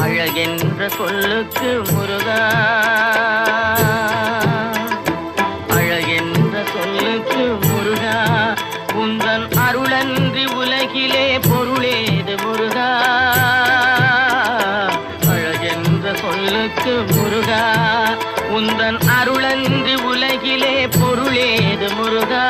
அழகென்ற சொல்லுக்கு முருகா, அழகென்ற சொல்லுக்கு முருகா, உந்தன் அருளன்றி உலகிலே பொருளேது முருகா. அழகென்ற சொல்லுக்கு முருகா, உந்தன் அருளன்றி உலகிலே பொருளேது முருகா.